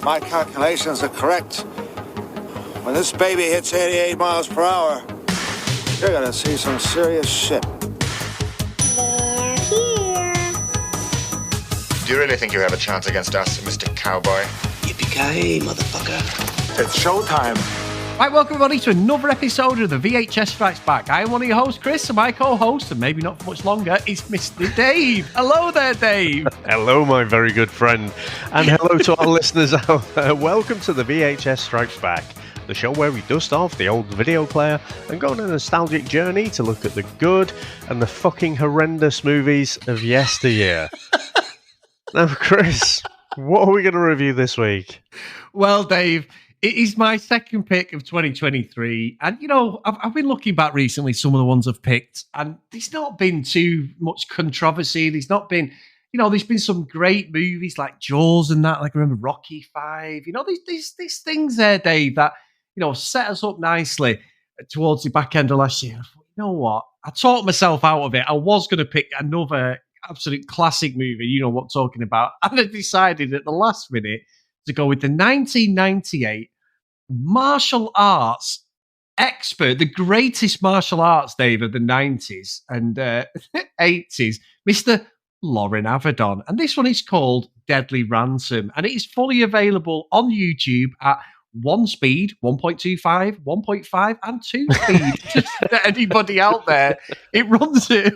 my calculations are correct, when this baby hits 88 miles per hour, you're gonna see some serious shit. They're here. Do you really think you have a chance against us, Mr. Cowboy? Yippee-ki-yay, motherfucker. It's showtime. Right, welcome everybody to another episode of the VHS Strikes Back. I am one of your hosts, Chris, and my co-host, and maybe not for much longer, is Mr. Dave. Hello there, Dave. Hello, my very good friend. And hello to our listeners out there. Welcome to the VHS Strikes Back, the show where we dust off the old video player and go on a nostalgic journey to look at the good and the fucking horrendous movies of yesteryear. Now, Chris, what are we going to review this week? Well, Dave, it is my second pick of 2023. And, you know, I've been looking back recently, some of the ones I've picked, and there's not been too much controversy. There's not been, you know, there's been some great movies like Jaws and that, like I remember Rocky V. You know, these things there, Dave, that, you know, set us up nicely towards the back end of last year. I thought, you know what? I talked myself out of it. I was going to pick another absolute classic movie, you know what I'm talking about. And I decided at the last minute to go with the 1998 martial arts expert, the greatest martial arts, Dave, of the 90s and 80s, Mr. Loren Avedon. And this one is called Deadly Ransom. And it is fully available on YouTube at 1 speed, 1.25, 1.5, and 2 speed. Just for anybody out there, it runs at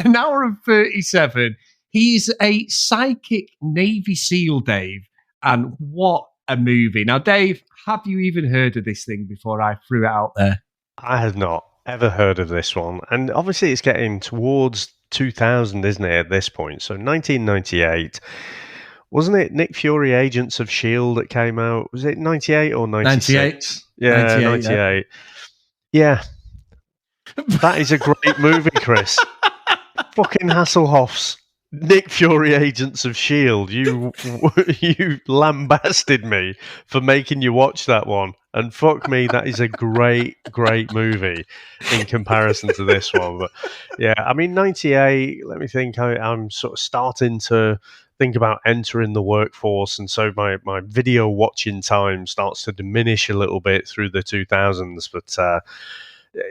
an hour and 37. He's a psychic Navy SEAL, Dave. And what a movie. Now, Dave, have you even heard of this thing before I threw it out there? I have not ever heard of this one. And obviously it's getting towards 2000, isn't it, at this point? So 1998. Wasn't it Nick Fury, Agents of S.H.I.E.L.D. that came out? Was it 98 or 96? 98. Yeah, 98. Yeah. That is a great movie, Chris. Fucking Hasselhoff's Nick Fury, Agents of S.H.I.E.L.D. You lambasted me for making you watch that one. And fuck me, that is a great, great movie in comparison to this one. But yeah, I mean, 98, let me think, I'm sort of starting to think about entering the workforce. And so my video watching time starts to diminish a little bit through the 2000s. But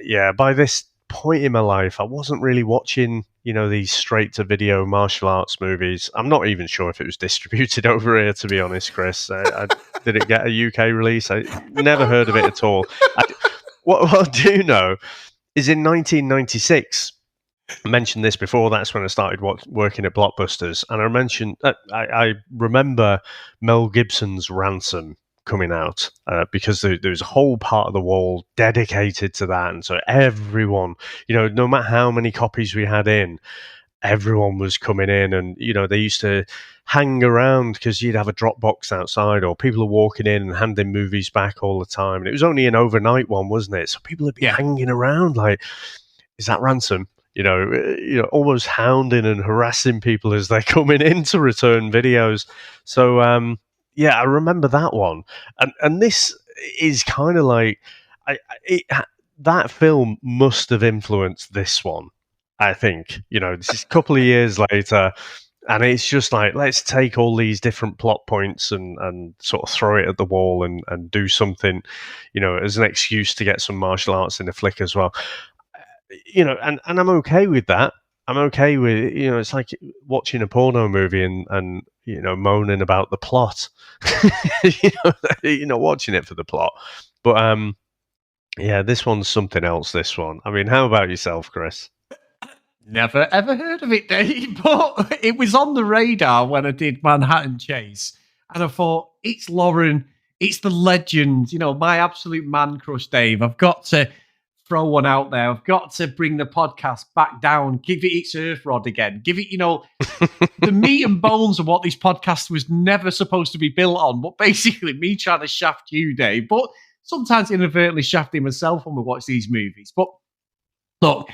yeah, by this point in my life, I wasn't really watching, you know, these straight to video martial arts movies. I'm not even sure if it was distributed over here, to be honest, Chris. Did it get a UK release? I never heard of it at all. What I do know is in 1996, I mentioned this before, that's when I started working at Blockbusters, and I remember Mel Gibson's Ransom coming out because there was a whole part of the wall dedicated to that, and so everyone, you know, no matter how many copies we had in, everyone was coming in, and you know, they used to hang around because you'd have a drop box outside, or people are walking in and handing movies back all the time, and it was only an overnight one, wasn't it? So people would be hanging around like, is that Ransom? You know, almost hounding and harassing people as they're coming in to return videos. So yeah, I remember that one, and this is kind of like that film must have influenced this one. I think, you know, this is a couple of years later, and it's just like, let's take all these different plot points and sort of throw it at the wall and do something, you know, as an excuse to get some martial arts in the flick as well. You know, and I'm okay with that. I'm okay with, you know, it's like watching a porno movie and you know, moaning about the plot. You're not watching it for the plot. But yeah, this one's something else, this one. I mean, how about yourself, Chris? Never ever heard of it, Dave, but it was on the radar when I did Manhattan Chase, and I thought, it's Loren, it's the legend, you know, my absolute man crush, Dave. I've got to throw one out there. I've got to bring the podcast back down, give it its earth rod again, give it, you know, the meat and bones of what this podcast was never supposed to be built on, but basically me trying to shaft you, Dave, but sometimes inadvertently shafting myself when we watch these movies. But look,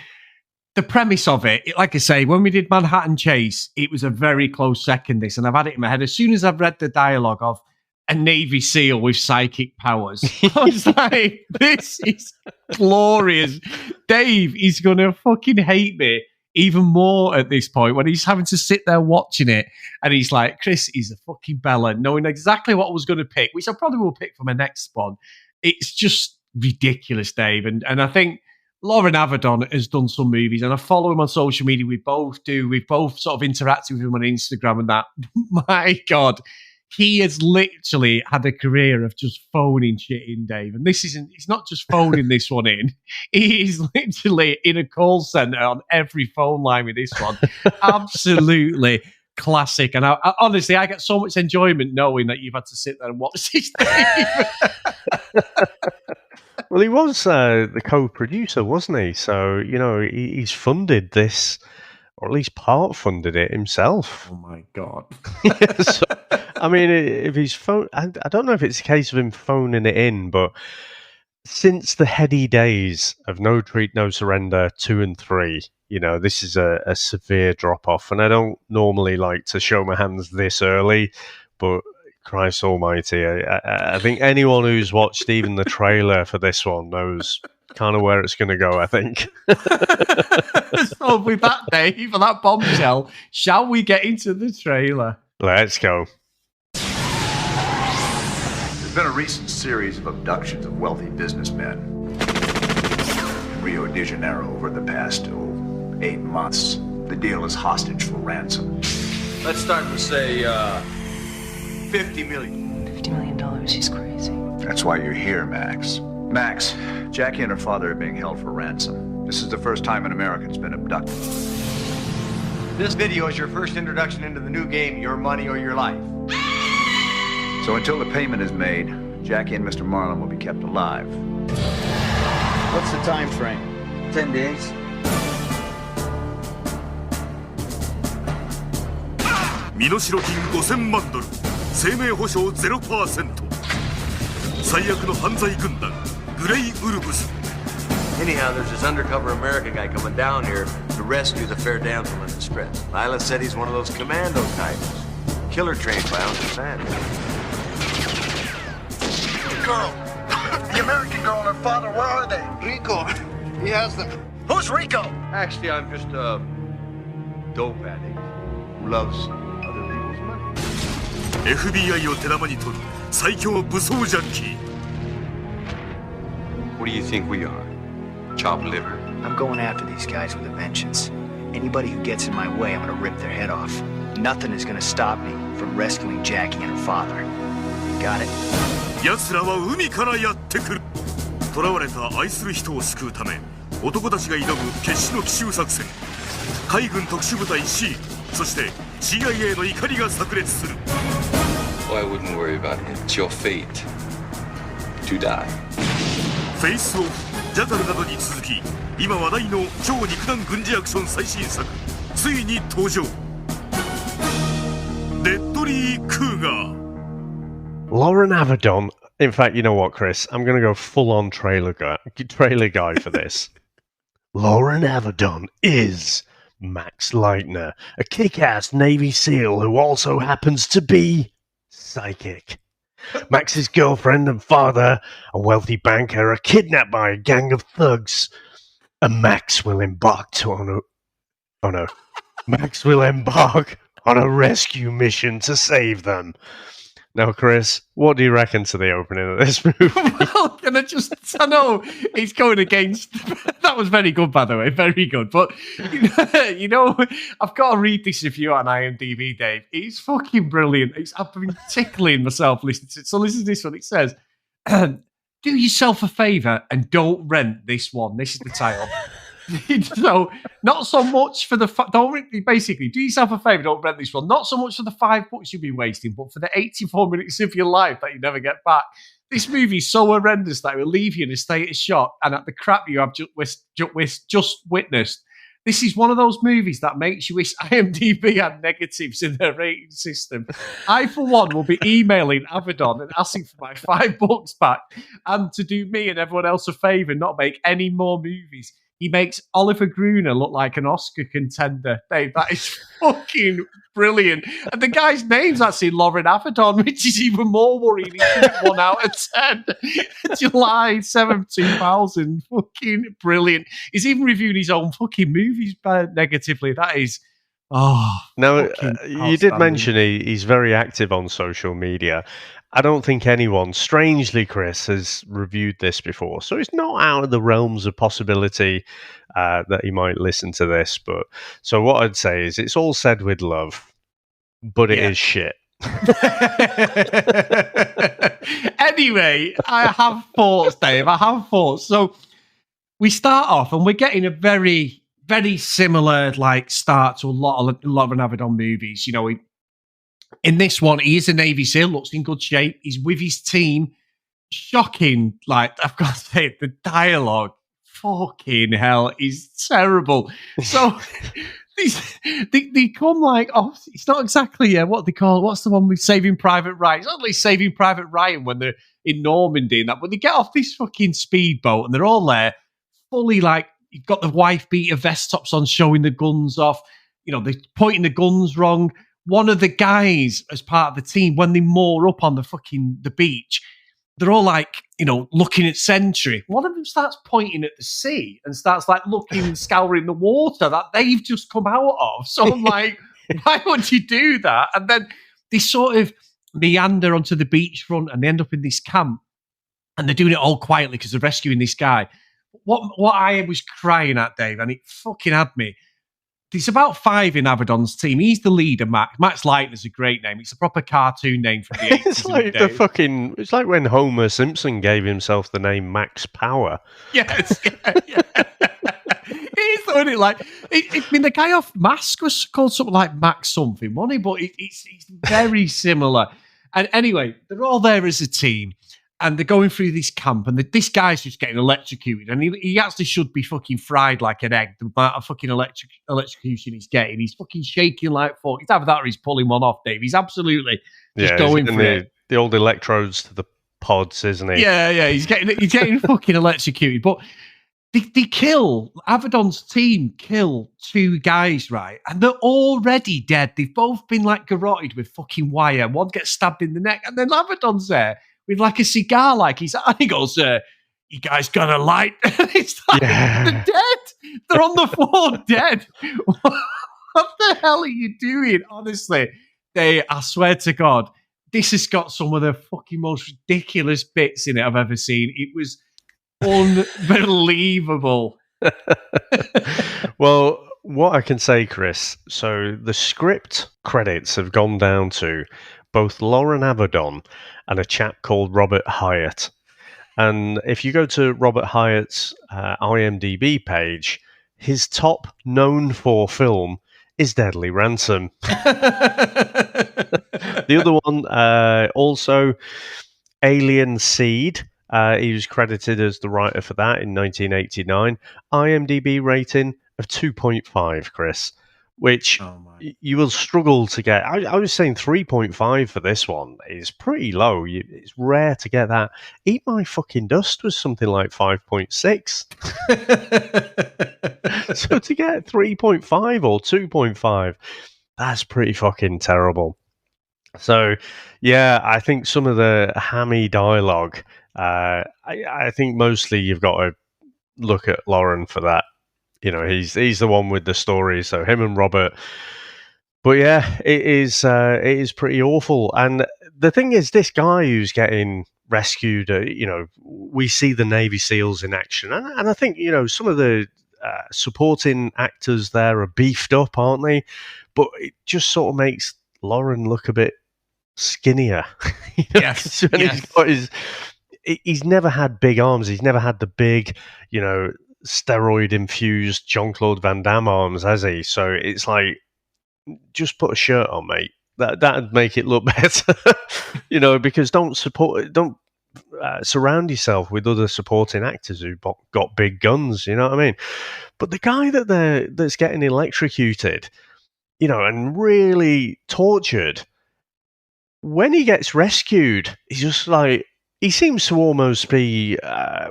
the premise of it, like I say, when we did Manhattan Chase, it was a very close second, this, and I've had it in my head. As soon as I've read the dialogue of a Navy SEAL with psychic powers, I was like, this is glorious. Dave is going to fucking hate me even more at this point when he's having to sit there watching it and he's like, Chris is a fucking bella, knowing exactly what I was going to pick, which I probably will pick for my next one. It's just ridiculous, Dave. And I think Loren Avedon has done some movies, and I follow him on social media. We both do. We've both sort of interacted with him on Instagram and that. My God, he has literally had a career of just phoning shit in, Dave. And this isn't, he's not just phoning this one in. He is literally in a call center on every phone line with this one. Absolutely classic. And I honestly, I get so much enjoyment knowing that you've had to sit there and watch this, Dave. Well, he was the co-producer, wasn't he? So, he's funded this, or at least part-funded it himself. Oh, my God. So, I mean, if he's I don't know if it's a case of him phoning it in, but since the heady days of No Treat, No Surrender 2 and 3, this is a severe drop-off. And I don't normally like to show my hands this early, but Christ almighty, I think anyone who's watched even the trailer for this one knows kind of where it's going to go, I think. So with that, Dave, for that bombshell, shall we get into the trailer? Let's go. There's been a recent series of abductions of wealthy businessmen in Rio de Janeiro over the past 8 months. The deal is hostage for ransom. Let's start with, say, $50 million. $50 million, she's crazy. That's why you're here, Max. Max, Jackie and her father are being held for ransom. This is the first time an American's been abducted. This video is your first introduction into the new game, Your Money or Your Life. So until the payment is made, Jackie and Mr. Marlin will be kept alive. What's the time frame? 10 days. $50,000 生命保証 0% 最悪の犯罪軍団グレイウルブス Anyhow, there's this undercover American guy coming down here to rescue the fair damsel in distress. Lila said he's one of those commando types. Killer trained by Uncle Sam. The girl! The American girl and her father, where are they? Rico! He has them. Who's Rico? Actually, I'm just a dope addict who loves other people's money. FBI を手玉に取る最強武装ジャッキー What do you think we are? Chopped liver? I'm going after these guys with a vengeance. Anybody who gets in my way, I'm gonna rip their head off. Nothing is gonna stop me from rescuing Jackie and her father. You got it? 奴らは海からやってくる囚われた愛する人を救うため男たちが挑む決死の奇襲作戦海軍特殊部隊 C そして CIA の怒りが炸裂する Well, I wouldn't worry about him. It's your fate to die. フェイスオフ、ジャカルなどに続き今話題の超肉弾軍事アクション最新作ついに登場デッドリー・クーガー Loren Avedon. In fact, you know what, Chris? I'm going to go full-on trailer guy for this. Loren Avedon is Max Leitner, a kick-ass Navy SEAL who also happens to be psychic. Max's girlfriend and father, a wealthy banker, are kidnapped by a gang of thugs, and Max will embark on a rescue mission to save them. Now, Chris, what do you reckon to the opening of this movie? Well, I know it's going against. That was very good, by the way, very good. But you know, I've got to read this review on IMDb, Dave. It's fucking brilliant. I've been tickling myself listening to it. So listen to this one. It says, "Do yourself a favor and don't rent this one." This is the title. So, not so much for the basically do yourself a favor, don't rent this one. Not so much for the $5 you'll be wasting, but for the 84 minutes of your life that you never get back. This movie is so horrendous that it will leave you in a state of shock and at the crap you have just witnessed. This is one of those movies that makes you wish IMDb had negatives in their rating system. I, for one, will be emailing Avedon and asking for my $5 back and to do me and everyone else a favor and not make any more movies. he makes Oliver Gruner look like an Oscar contender. Dave, that is fucking brilliant. And the guy's name's actually Loren Avedon, which is even more worrying. He's 1 out of 10. July 7th, 2000. Fucking brilliant. He's even reviewed his own fucking movies negatively. That is... Now, you did mention he's very active on social media. I don't think anyone, strangely, Chris, has reviewed this before. So it's not out of the realms of possibility that he might listen to this. But so what I'd say is it's all said with love, but it is shit. Anyway, I have thoughts, Dave. I have thoughts. So we start off and we're getting a very similar start to a lot of Loren Avedon movies. You know, in this one, he is a Navy SEAL, looks in good shape. He's with his team. Shocking. I've got to say, the dialogue, fucking hell, is terrible. So they come it's not exactly what they call, what's the one with Saving Private Ryan? It's not like Saving Private Ryan when they're in Normandy and that, but they get off this fucking speedboat and they're all there, fully you've got the wife beater vest tops on showing the guns off. You know, they're pointing the guns wrong. One of the guys as part of the team, when they moor up on the beach, they're all looking at Sentry. One of them starts pointing at the sea and starts looking and scouring the water that they've just come out of. So I'm like, why would you do that? And then they sort of meander onto the beachfront and they end up in this camp and they're doing it all quietly because they're rescuing this guy. What I was crying at, Dave, and it fucking had me. There's about 5 in Avedon's team. He's the leader, Max. Max Leitner's a great name. It's a proper cartoon name from the 80s. It's like when Homer Simpson gave himself the name Max Power. Yes, yeah. He's doing it I mean, the guy off Mask was called something like Max something, wasn't he? But it's very similar. And anyway, they're all there as a team. And they're going through this camp, and this guy's just getting electrocuted, and he actually should be fucking fried like an egg. The amount of fucking electrocution he's getting, he's fucking shaking like fuck. It's either that or he's pulling one off, Dave. He's absolutely just going for it. The old electrodes to the pods, isn't he? Yeah. He's getting fucking electrocuted. But they kill Avedon's team. Kill 2 guys, right? And they're already dead. They've both been garroted with fucking wire. One gets stabbed in the neck, and then Avedon's there with a cigar, and he goes, you guys got a light? It's they're dead. They're on the floor dead. What the hell are you doing? Honestly, I swear to God, this has got some of the fucking most ridiculous bits in it I've ever seen. It was unbelievable. Well, what I can say, Chris, so the script credits have gone down to both Loren Avedon and a chap called Robert Hyatt. And if you go to Robert Hyatt's IMDb page, his top known for film is Deadly Ransom. The other one, also Alien Seed. He was credited as the writer for that in 1989. IMDb rating of 2.5, Chris, which you will struggle to get. I was saying 3.5 for this one is pretty low. It's rare to get that. Eat My Fucking Dust was something like 5.6. So to get 3.5 or 2.5, that's pretty fucking terrible. So, yeah, I think some of the hammy dialogue, I think mostly you've got to look at Loren for that. You know, he's the one with the story, so him and Robert. But yeah, it is pretty awful. And the thing is, this guy who's getting rescued, we see the Navy SEALs in action, and I think some of the supporting actors there are beefed up, aren't they? But it just sort of makes Loren look a bit skinnier. Yes. He's never had big arms. He's never had the big, steroid-infused Jean-Claude Van Damme arms, has he? So it's like, just put a shirt on, mate. That'd make it look better, because don't surround yourself with other supporting actors who've got big guns, you know what I mean? But the guy that's getting electrocuted, and really tortured, when he gets rescued, he's just like, he seems to almost be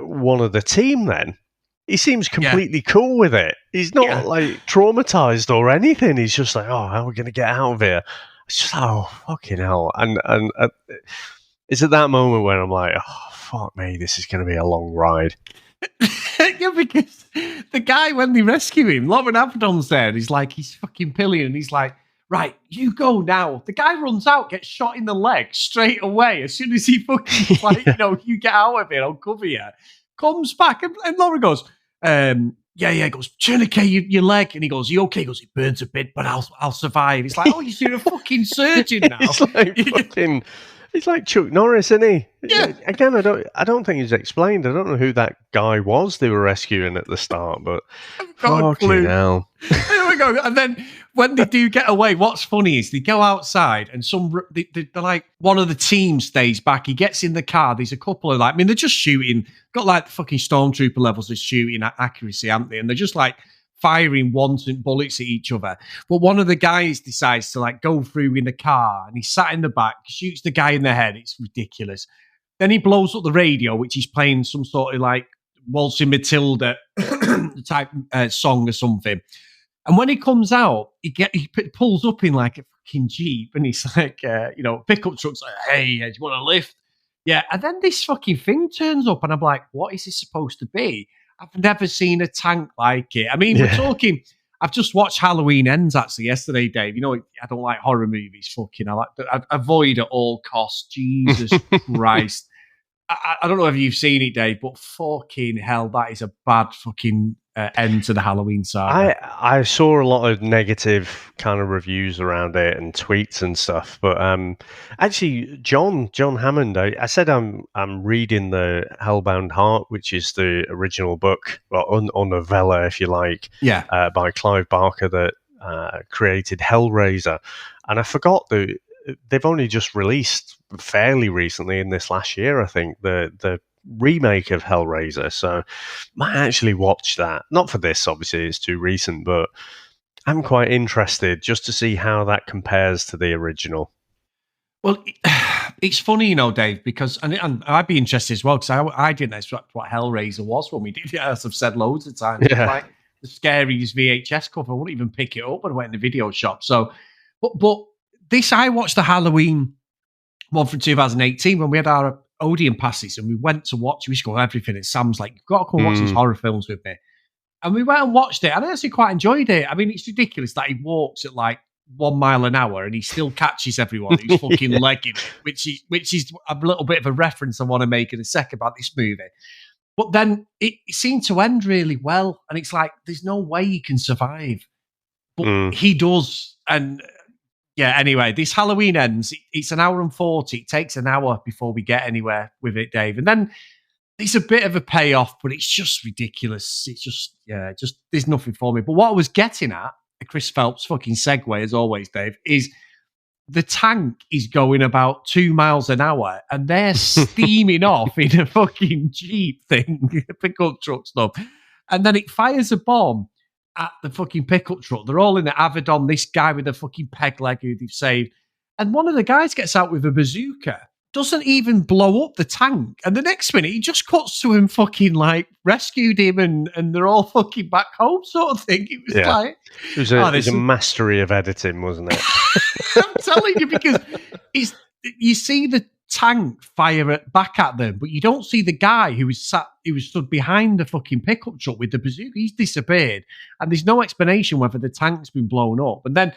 one of the team then. he seems completely cool with it. He's not like traumatized or anything. He's just like, oh, how are we going to get out of here? It's just, oh, fucking hell. And it's at that moment when I'm like, oh, fuck me, this is going to be a long ride. Yeah, because the guy, when they rescue him, Loren Avedon's there, and he's like, he's fucking pilling, and he's like, right, you go now. The guy runs out, gets shot in the leg straight away. As soon as he fucking, like, you get out of it, I'll cover you. Comes back, and Loren goes, he goes, tourniquet your leg. And he goes, you okay? He goes, it burns a bit, but I'll survive. It's like, oh, you're a fucking surgeon now. He's like Chuck Norris, isn't he? Yeah. Again, I don't think he's explained. I don't know who that guy was they were rescuing at the start, but fucking hell. There we go. And then when they do get away, what's funny is they go outside and they're like, one of the team stays back. He gets in the car. There's a couple of they're just shooting. Got like the fucking stormtrooper levels of shooting accuracy, haven't they? And they're just like firing wanton bullets at each other. But one of the guys decides to like go through in the car, and he sat in the back, shoots the guy in the head. It's ridiculous. Then he blows up the radio, which is playing some sort of like Waltzing Matilda type song or something. And when he comes out, he pulls up in like a fucking Jeep, and he's like, pickup truck's like, hey, do you want a lift? Yeah. And then this fucking thing turns up, and I'm like, what is this supposed to be? I've never seen a tank like it. I mean, we're talking, I've just watched Halloween Ends actually yesterday, Dave. I don't like horror movies. Fucking, I avoid at all costs. Jesus Christ. I don't know if you've seen it, Dave, but fucking hell, that is a bad fucking end to the Halloween saga. I saw a lot of negative kind of reviews around it and tweets and stuff, but actually, John Hammond, I said I'm reading the Hellbound Heart, which is the original book, or novella, if you like, by Clive Barker that created Hellraiser, and I forgot that they've only just released fairly recently in this last year, I think, the remake of Hellraiser. So might actually watch that. Not for this, obviously, it's too recent, but I'm quite interested just to see how that compares to the original. Well, it's funny, Dave, because, and I'd be interested as well, because I didn't expect what Hellraiser was when we did it, as I've said loads of times. Yeah. It's like the scariest VHS cover. I wouldn't even pick it up when I went in the video shop. So, but this, I watched the Halloween one from 2018 when we had our Odeon passes, and we went to watch. We used to go everything. And Sam's like, "You've got to come watch these horror films with me." And we went and watched it, and I actually quite enjoyed it. I mean, it's ridiculous that he walks at like 1 mile an hour and he still catches everyone who's fucking legging it, which is a little bit of a reference I want to make in a sec about this movie. But then it seemed to end really well, and it's like there's no way he can survive, but he does. And yeah, anyway, this Halloween Ends. It's 1 hour and 40. It takes an hour before we get anywhere with it, Dave. And then it's a bit of a payoff, but it's just ridiculous. It's just, there's nothing for me. But what I was getting at, Chris Phelps fucking segue as always, Dave, is the tank is going about 2 miles an hour, and they're steaming off in a fucking Jeep thing, pickup truck stuff. And then it fires a bomb at the fucking pickup truck. They're all in the Avedon, this guy with a fucking peg leg who they've saved. And one of the guys gets out with a bazooka, doesn't even blow up the tank. And the next minute, he just cuts to him fucking like rescued him and they're all fucking back home sort of thing. It was like... It was a mastery of editing, wasn't it? I'm telling you, because you see the tank fire back at them, but you don't see the guy who was stood behind the fucking pickup truck with the bazooka. He's disappeared, and there's no explanation whether the tank's been blown up. And then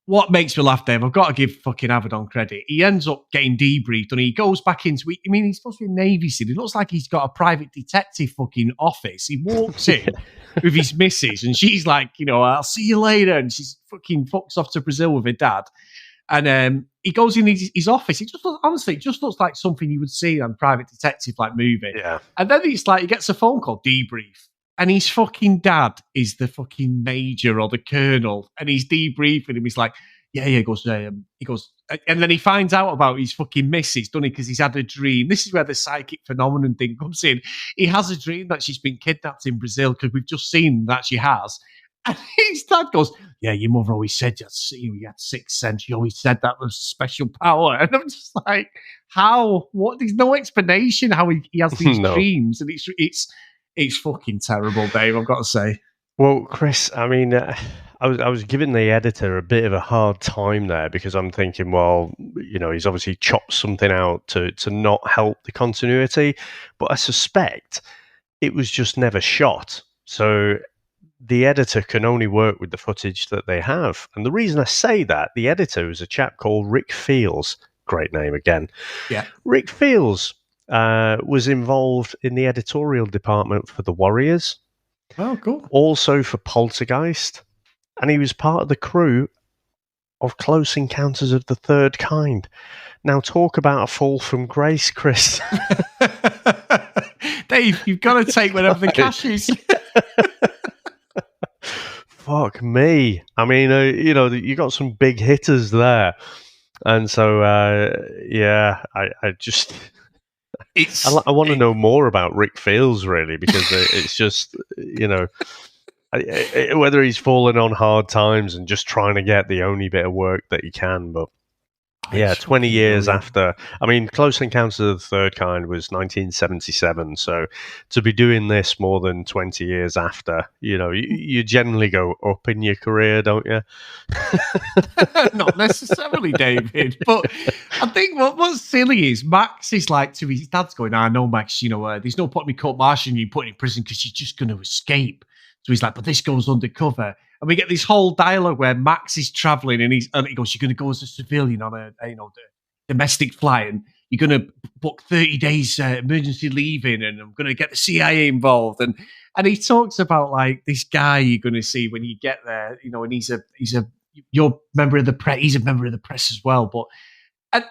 what makes me laugh, Dave, I've got to give fucking Avedon credit. He ends up getting debriefed, and he goes back into it. I mean, he's supposed to be a Navy SEAL. It looks like he's got a private detective fucking office. He walks in with his missus, and she's like, I'll see you later. And she's fucking fucks off to Brazil with her dad. And he goes in his office. It just looks like something you would see on a private detective like movie. Yeah. And then it's like he gets a phone call, debrief. And his fucking dad is the fucking major or the colonel, and he's debriefing him. He's like, he goes, and then he finds out about his fucking missus, doesn't he? Because he's had a dream. This is where the psychic phenomenon thing comes in. He has a dream that she's been kidnapped in Brazil, because we've just seen that she has. And his dad goes, your mother always said you had sixth sense. She always said that was special power. And I'm just like, how? What? There's no explanation how he has these dreams. And It's fucking terrible, Dave, I've got to say. Well, Chris, I mean, I was giving the editor a bit of a hard time there because I'm thinking, well, he's obviously chopped something out to not help the continuity, but I suspect it was just never shot. So the editor can only work with the footage that they have. And the reason I say that, the editor is a chap called Rick Fields. Great name again. Yeah. Rick Fields was involved in the editorial department for The Warriors. Oh, cool. Also for Poltergeist. And he was part of the crew of Close Encounters of the Third Kind. Now talk about a fall from grace, Chris. Dave, you've got to take whatever the cash is. Fuck me. I mean, you got some big hitters there. And so, I just... I want to know more about Rick Fields, really, because it's just, whether he's fallen on hard times and just trying to get the only bit of work that he can. But yeah, 20 years after. I mean, Close Encounters of the Third Kind was 1977. So to be doing this more than 20 years after, you generally go up in your career, don't you? Not necessarily, David. But I think what's silly is Max is like to his dad's going, I know, Max, there's no point in me court-martialing you, putting in prison because you're just going to escape. So he's like, but this goes undercover. And we get this whole dialogue where Max is traveling and he goes, you're going to go as a civilian on a domestic flight and you're going to book 30 days emergency leaving and I'm going to get the CIA involved. And he talks about like this guy you're going to see when you get there, and you're a member of the press. He's a member of the press as well. But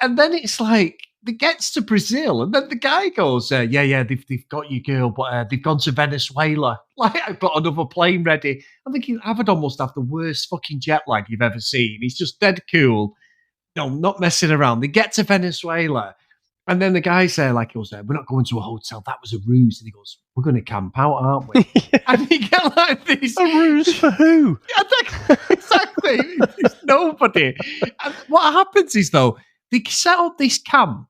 and then it's like it gets to Brazil, and then the guy goes, they've got you, girl, but they've gone to Venezuela. Like, I've got another plane ready. I'm thinking Avedon must have the worst fucking jet lag you've ever seen. He's just dead cool, not messing around. They get to Venezuela, and then the guy's there, like, he goes, we're not going to a hotel. That was a ruse. And he goes, we're going to camp out, aren't we? And you get like this. A ruse for who? Exactly. It's nobody. And what happens is, though, they set up this camp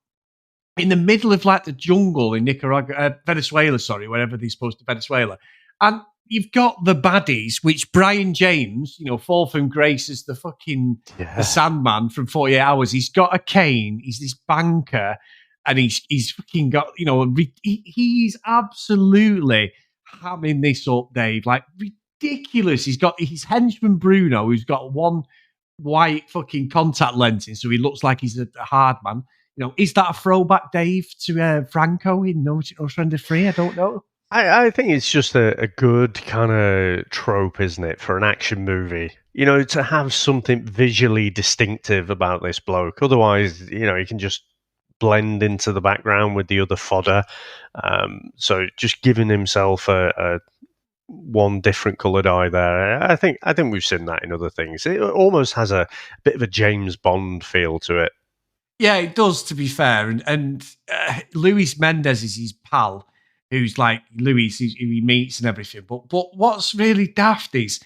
in the middle of like the jungle in Venezuela, wherever they're supposed to Venezuela. And you've got the baddies, which Brion James, fall from grace as the fucking the Sandman from 48 Hours. He's got a cane. He's this banker. And he's fucking got, he's absolutely hamming this up, Dave. Like, ridiculous. He's got his henchman Bruno, who's got one white fucking contact lens in, so he looks like he's a hard man. Is that a throwback, Dave, to Franco in No Surrender Free? I don't know. I think it's just a good kind of trope, isn't it, for an action movie? To have something visually distinctive about this bloke. Otherwise, he can just blend into the background with the other fodder. So just giving himself a one different coloured eye there. I think we've seen that in other things. It almost has a bit of a James Bond feel to it. Yeah, it does, to be fair. And Luis Mendez is his pal, who's like Luis, who he meets and everything. But what's really daft is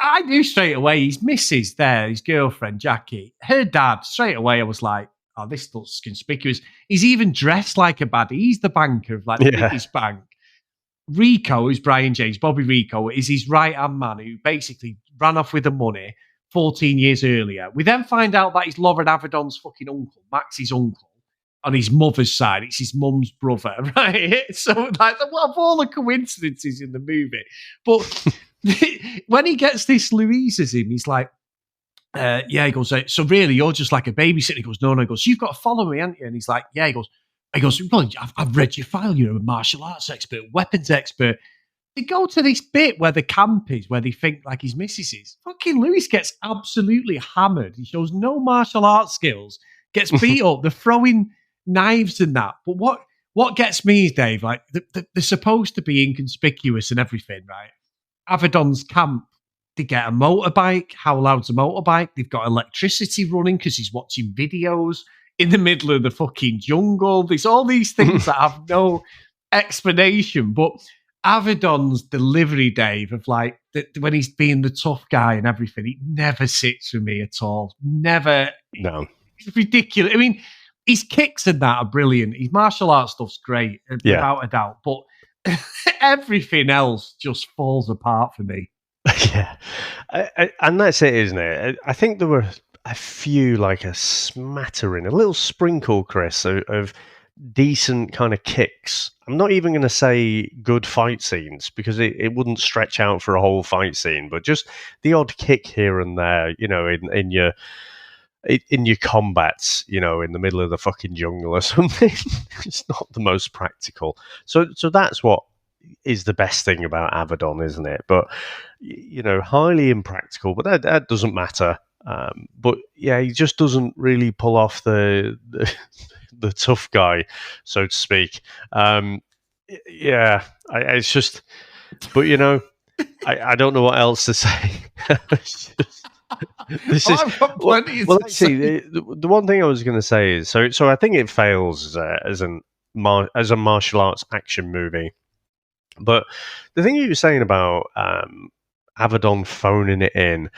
I knew straight away his missus there, his girlfriend, Jackie, her dad, straight away I was like, oh, this looks conspicuous. He's even dressed like a baddie. He's the banker of like the biggest bank. Rico, who's Brion James, Bobby Rico, is his right-hand man who basically ran off with the money 14 years earlier. We then find out that he's Loren Avedon's fucking uncle, Max's uncle, on his mother's side. It's his mum's brother, right? So, like, what of all the coincidences in the movie? But when he gets this Louise as him, he's like, he goes, so really, you're just like a babysitter? He goes, no. He goes, you've got to follow me, haven't you? And he's like, yeah. He goes, well, I've read your file. You're a martial arts expert, weapons expert. They go to this bit where the camp is, where they think like his missus is. Fucking Lewis gets absolutely hammered. He shows no martial arts skills, gets beat up. They're throwing knives and that. But what gets me is, Dave, like, they're supposed to be inconspicuous and everything, right? Avedon's camp, they get a motorbike. How loud's a motorbike? They've got electricity running because he's watching videos in the middle of the fucking jungle. There's all these things that have no explanation. But Avedon's delivery, Dave, of like when he's being the tough guy and everything, it never sits with me at all. Never. No. It's ridiculous. I mean, his kicks and that are brilliant. His martial arts stuff's great, without a doubt. But everything else just falls apart for me. Yeah, and that's it, isn't it? I think there were a few, like a smattering, a little sprinkle, Chris, of decent kind of kicks. I'm not even going to say good fight scenes because it wouldn't stretch out for a whole fight scene, but just the odd kick here and there, in your combats, in the middle of the fucking jungle or something. It's not the most practical. So that's what is the best thing about Avedon, isn't it? But highly impractical, but that doesn't matter. But yeah, he just doesn't really pull off the tough guy, so to speak. It's just, but I don't know what else to say. I've got plenty to actually, say. The one thing I was going to say is, so I think it fails as a martial arts action movie. But the thing you were saying about Avedon phoning it in,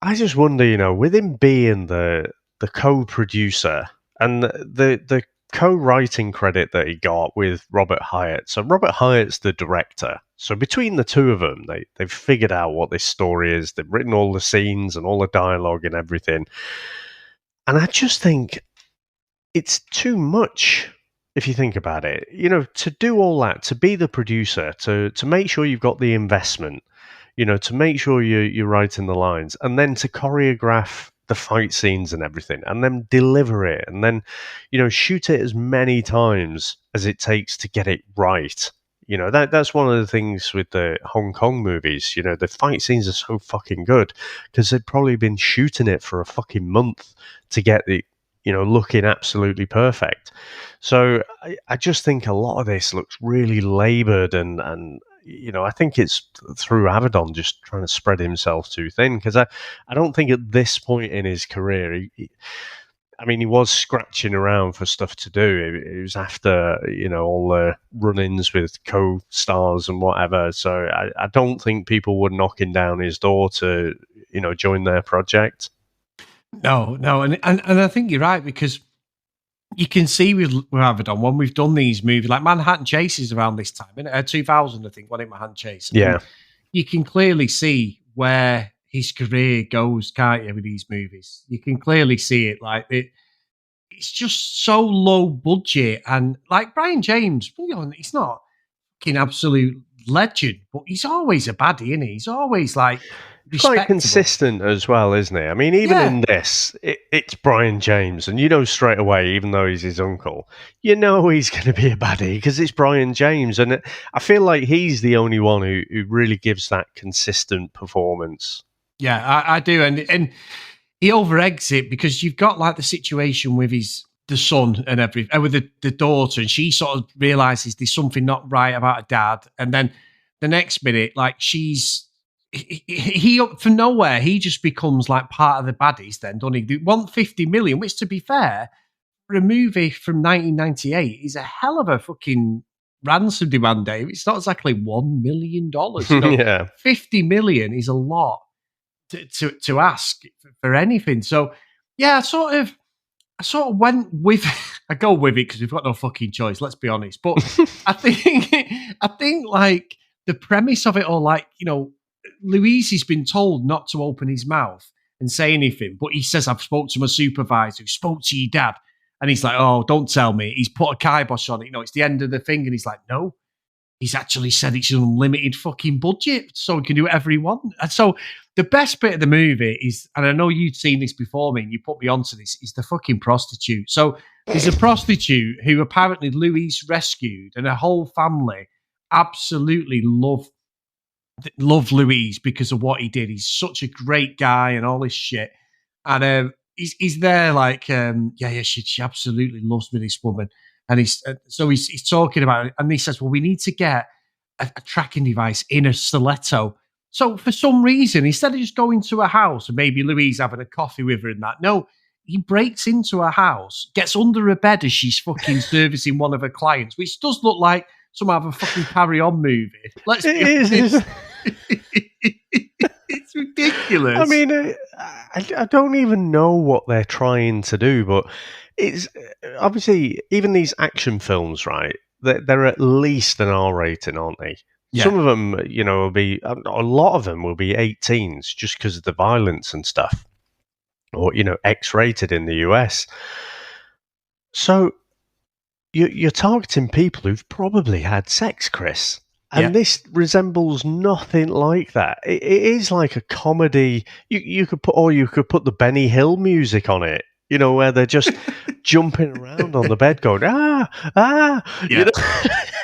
I just wonder, with him being the co-producer and the co-writing credit that he got with Robert Hyatt. So Robert Hyatt's the director. So between the two of them, they've figured out what this story is. They've written all the scenes and all the dialogue and everything. And I just think it's too much. If you think about it, to do all that, to be the producer, to make sure you've got the investment, to make sure you're writing the lines, and then to choreograph the fight scenes and everything, and then deliver it, and then, shoot it as many times as it takes to get it right. That's one of the things with the Hong Kong movies. The fight scenes are so fucking good because they've probably been shooting it for a fucking month to get the looking absolutely perfect. So I just think a lot of this looks really laboured and I think it's through Avedon just trying to spread himself too thin, because I don't think at this point in his career, he was scratching around for stuff to do. It was after, all the run-ins with co-stars and whatever. So I don't think people were knocking down his door to, join their project. No, and I think you're right, because you can see with Avedon, when we've done these movies, like Manhattan Chase is around this time, in 2000, I think, wasn't it, Manhattan Chase? Yeah. And you can clearly see where his career goes, can't you, with these movies? You can clearly see it, like, it's just so low budget, and like Brion James, he's not fucking absolute legend, but he's always a baddie, isn't he? He's always like quite consistent as well, isn't he? Even in this, it's Brion James, and straight away, even though he's his uncle, he's going to be a baddie because it's Brion James, and I feel like he's the only one who really gives that consistent performance. Yeah, I do, and he over-eggs it, because you've got like the situation with the son and with the daughter, and she sort of realizes there's something not right about her dad, and then the next minute, like he from nowhere, he just becomes like part of the baddies then, doesn't he? They want 50 million, which, to be fair, for a movie from 1998 is a hell of a fucking ransom demand, Dave. It's not exactly $1 million. Yeah. 50 million is a lot to ask for anything. So yeah, I sort of went with I go with it because we've got no fucking choice, let's be honest. But I think like the premise of it all, like, Luis has been told not to open his mouth and say anything, but he says, I've spoke to my supervisor who spoke to your dad. And he's like, oh, don't tell me. He's put a kibosh on it. It's the end of the thing. And he's like, no, he's actually said it's an unlimited fucking budget, so he can do whatever he wants. And so the best bit of the movie is, and I know you'd seen this before me and you put me onto this, is the fucking prostitute. So there's a prostitute who apparently Luis rescued, and her whole family absolutely love Luis because of what he did. He's such a great guy and all this shit. And he's there like, she absolutely loves me, this woman. And he's talking about it, and he says, well, we need to get a tracking device in a stiletto. So for some reason, instead of just going to a house and maybe Louise having a coffee with her and that, no, he breaks into her house, gets under her bed as she's fucking servicing one of her clients, which does look like some of a fucking Carry On movie. Let's be honest. It's ridiculous. I mean, I don't even know what they're trying to do, but it's obviously even these action films, right? They're at least an R rating, aren't they? Yeah. Some of them, will be a lot of them will be 18s just because of the violence and stuff, or X-rated in the US. So you're targeting people who've probably had sex, Chris. And this resembles nothing like that. It is like a comedy. You could put the Benny Hill music on it. Where they're just jumping around on the bed, going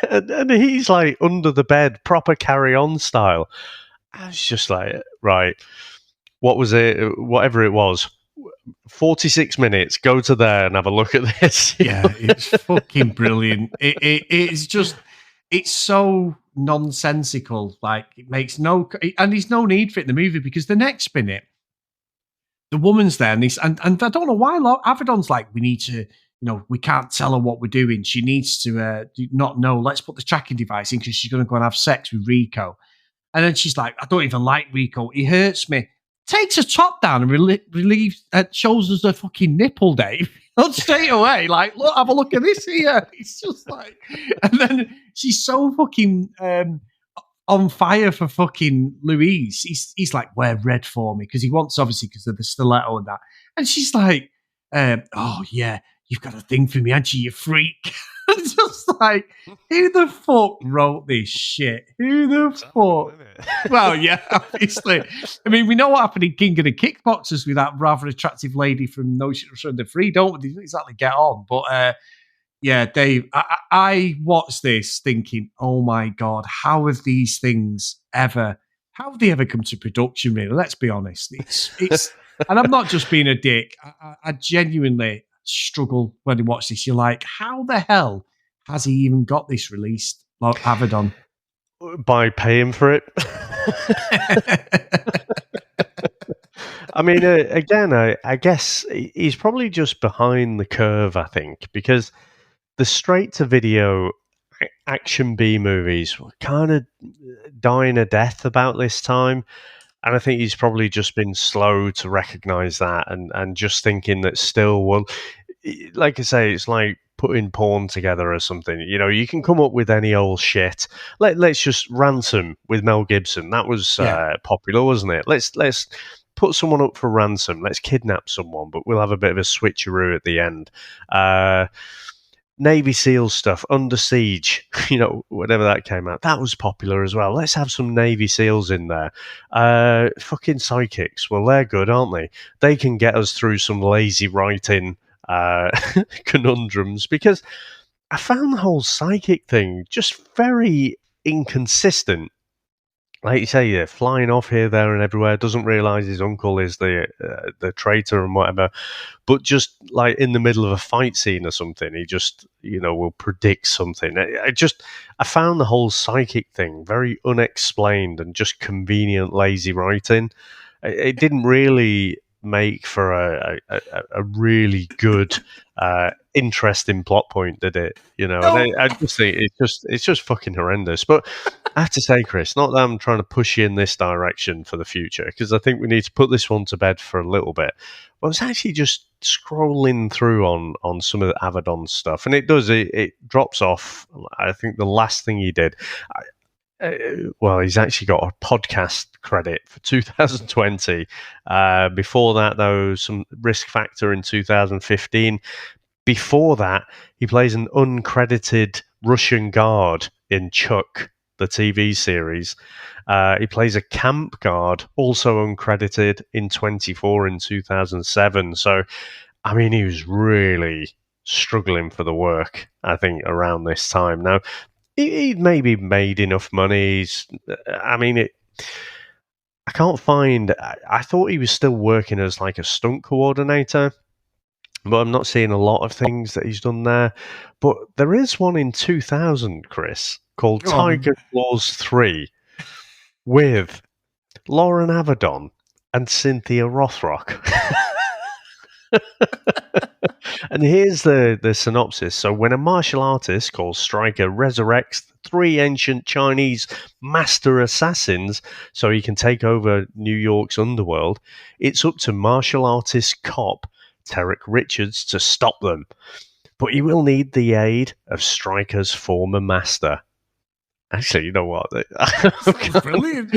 and he's like under the bed, proper Carry On style. I was just like, right, what was it? Whatever it was. 46 minutes, go to there and have a look at this. It's fucking brilliant. It's just, it's so nonsensical. Like, it makes and there's no need for it in the movie, because the next minute, the woman's there, and I don't know why Avedon's like, we need to, we can't tell her what we're doing. She needs to not know. Let's put the tracking device in because she's going to go and have sex with Rico. And then she's like, I don't even like Rico. He hurts me. Takes her top down and relieves, shows us a fucking nipple, Dave. Not straight away. Like, look, have a look at this here. It's just like, and then she's so fucking on fire for fucking Louise. He's like, wear red for me, because he wants, obviously, because of the stiletto and that. And she's like, oh yeah, you've got a thing for me, aren't you freak? It's just like, who the fuck wrote this shit? Who the fuck? Well, yeah, obviously. I mean, we know what happened in King of the Kickboxers with that rather attractive lady from No Surrender Free, don't we? They didn't exactly get on. But yeah, Dave, I watched this thinking, oh my God, how have they ever come to production, really? Let's be honest. It's and I'm not just being a dick. I genuinely struggle when you watch this. You're like, how the hell has he even got this released, like Avedon? By paying for it. I mean, again, I guess he's probably just behind the curve, I think, because the straight-to-video action B movies were kind of dying a death about this time. And I think he's probably just been slow to recognise that and just thinking that still, well, like I say, it's like putting porn together or something. You can come up with any old shit. Let's just Ransom with Mel Gibson. That was popular, wasn't it? Let's put someone up for ransom. Let's kidnap someone, but we'll have a bit of a switcheroo at the end. Navy SEAL stuff, Under Siege, whatever that came out, that was popular as well. Let's have some Navy SEALs in there. Fucking psychics, well, they're good, aren't they? They can get us through some lazy writing conundrums, because I found the whole psychic thing just very inconsistent. Like you say, yeah, flying off here, there, and everywhere. Doesn't realise his uncle is the traitor and whatever. But just like in the middle of a fight scene or something, he just will predict something. I found the whole psychic thing very unexplained and just convenient, lazy writing. It didn't really make for a really good, interesting plot point, did it? No. And I just think it's just fucking horrendous. But I have to say, Chris, not that I'm trying to push you in this direction for the future, because I think we need to put this one to bed for a little bit. But I was actually just scrolling through on some of the Avedon stuff, and it drops off. I think the last thing he did. Well, he's actually got a podcast credit for 2020. Before that, though, some Risk Factor in 2015. Before that, he plays an uncredited Russian guard in Chuck, the TV series. He plays a camp guard, also uncredited, in 24 in 2007. So, I mean, he was really struggling for the work, I think, around this time. Now, he'd maybe made enough money. I can't find. I thought he was still working as like a stunt coordinator, but I'm not seeing a lot of things that he's done there. But there is one in 2000, Chris, called Tiger Claws 3 with Loren Avedon and Cynthia Rothrock. And here's the synopsis. So when a martial artist called Stryker resurrects 3 ancient Chinese master assassins so he can take over New York's underworld, it's up to martial artist cop Terrick Richards to stop them. But he will need the aid of Stryker's former master. Actually, you know what? Brilliant.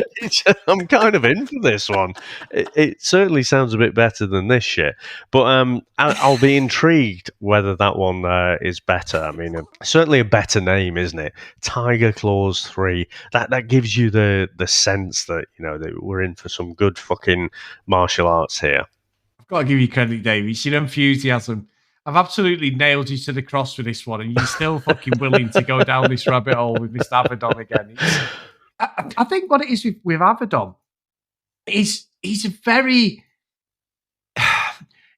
I'm kind of in for this one. It certainly sounds a bit better than this shit. But I'll be intrigued whether that one is better. I mean, certainly a better name, isn't it? Tiger Claws 3. That gives you the sense that, that we're in for some good fucking martial arts here. I've got to give you credit, Dave. It's your enthusiasm. I've absolutely nailed you to the cross with this one, and you're still fucking willing to go down this rabbit hole with Mr. Avedon again. I think what it is with Avedon is he's a very...